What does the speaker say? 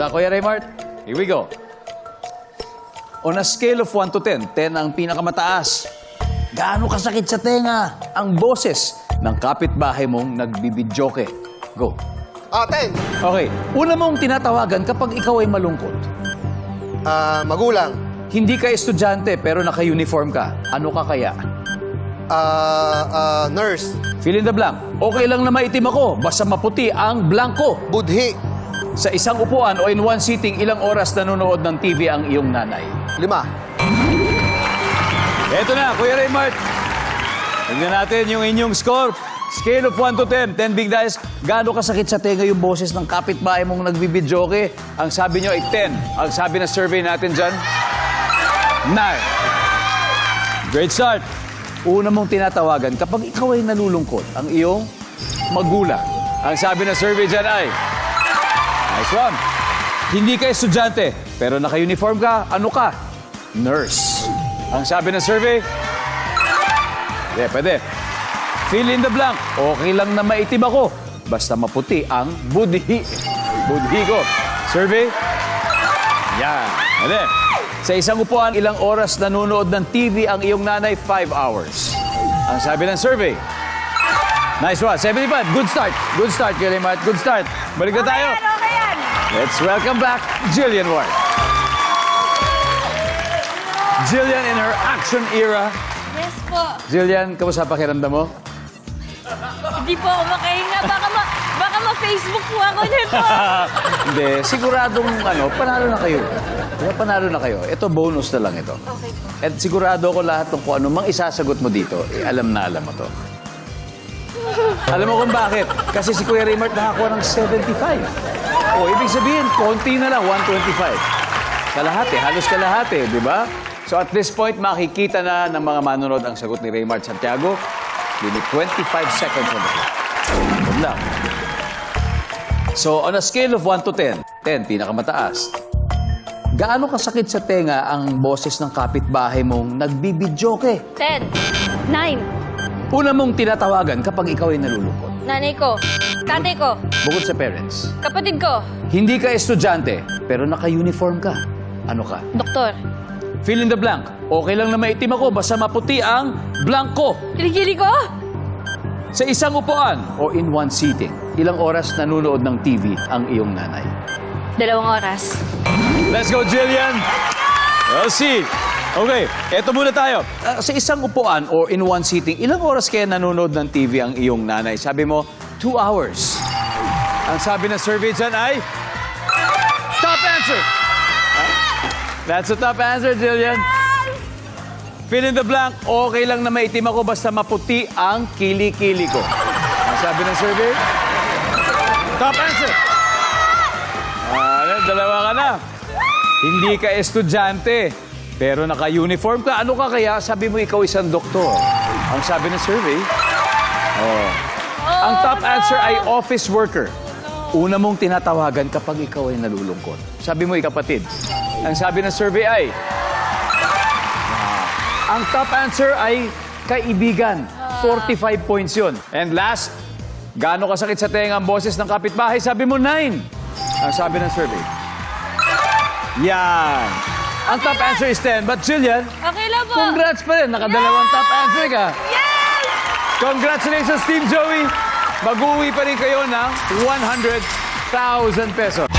luck, Kuya Raymart. Here we go. On a scale of 1 to 10, 10 ang pinakamataas. Gaano kasakit sa tenga ang boses ng kapitbahay mong nagbibidyoke? Go. 10. Okay, una mong tinatawagan kapag ikaw ay malungkot. Magulang. Hindi ka estudyante pero naka-uniform ka. Ano ka kaya? Nurse. Fill in the blank. Okay lang na maitim ako, basta maputi ang blanko. Budhi. Sa isang upuan o in one sitting, ilang oras nanonood ng TV ang iyong nanay? 5. Eto na, Kuya Raymart. Tignan natin yung inyong score. Scale of 1 to 10, 10 big dice. Gaano kasakit sa tenga yung boses ng kapitbahay mong nagbibidyoke? Ang sabi nyo ay 10. Ang sabi na survey natin dyan, 9. Great start. Una mong tinatawagan kapag ikaw ay nalulungkot, ang iyong magulang. Ang sabi na survey dyan ay, nice one. Hindi ka estudyante, pero naka-uniform ka, ano ka? Nurse. Ang sabi ng survey, pwede. Fill in the blank. Okay lang na maitim ako. Basta maputi ang budhi. Budhi ko. Survey? Yan. Pwede. Sa isang upuan, ilang oras nanonood ng TV ang iyong nanay? 5 hours. Ang sabi ng survey? Nice one. 75. Good start. Good start, Kuya Raymart. Good start. Balik na tayo. Okay yan. Let's welcome back Jillian Ward. Jillian in her action era. Yes po. Jillian, kamusta pakiramdam mo? Hindi po ako makahinga. Baka ma-Facebook po ako nito. Hindi, siguradong panalo na kayo. Panalo na kayo. Ito, bonus na lang ito. Okay po. At sigurado ko lahat ng kung ano mang isasagot mo dito, alam na alam mo to. Alam mo kung bakit? Kasi si Kuya Raymart nakakuha ng 75. O, ibig sabihin, konti na lang, 125. Kalahati, halos kalahati, di ba? So at this point, makikita na ng mga manonood ang sagot ni Raymart Santiago. Give it 25 seconds on the clock. Good luck. So on a scale of 1 to 10, 10 pinakamataas. Gaano kasakit sa tenga ang boses ng kapitbahay mong nagbibidyoke? 10. 9. Una mong tinatawagan kapag ikaw ay nalulungkot. Nanay ko. Tatay ko. Bukod sa parents. Kapatid ko. Hindi ka estudyante, pero naka-uniform ka. Ano ka? Doktor. Fill in the blank. Okay lang na maitim ako, basta maputi ang blanko. Kilikili ko. Sa isang upuan o in one sitting, ilang oras nanonood ng TV ang iyong nanay? 2 oras. Let's go, Jillian! We'll see. Okay, eto muna tayo. Sa isang upuan o in one sitting, ilang oras kaya nanonood ng TV ang iyong nanay? Sabi mo, 2 hours. Ang sabi ng survey dyan ay, top answer! That's the top answer, Jillian. Fill in the blank. Okay lang na maitim ako basta maputi ang kili-kili ko. Ang sabi ng survey? Top answer. Dalawa ka na. Hindi ka estudyante, pero naka-uniform ka. Ano ka kaya? Sabi mo ikaw isang doktor. Ang sabi ng survey? Ang top answer ay office worker. Una mong tinatawagan kapag ikaw ay nalulungkot. Sabi mo ikapatid. Ang sabi ng survey ay... Ang top answer ay kaibigan. 45 points yun. And last, gaano kasakit sa tenga ang boses ng kapitbahay? Sabi mo 9. Ang sabi ng survey. Yan. Ang top answer is 10. But Jillian, Okay lang po. congrats pa rin. Nakadalawang top answer ka. Yes! Congratulations, Team Joey. Mag-uwi pa rin kayo ng 100,000 pesos.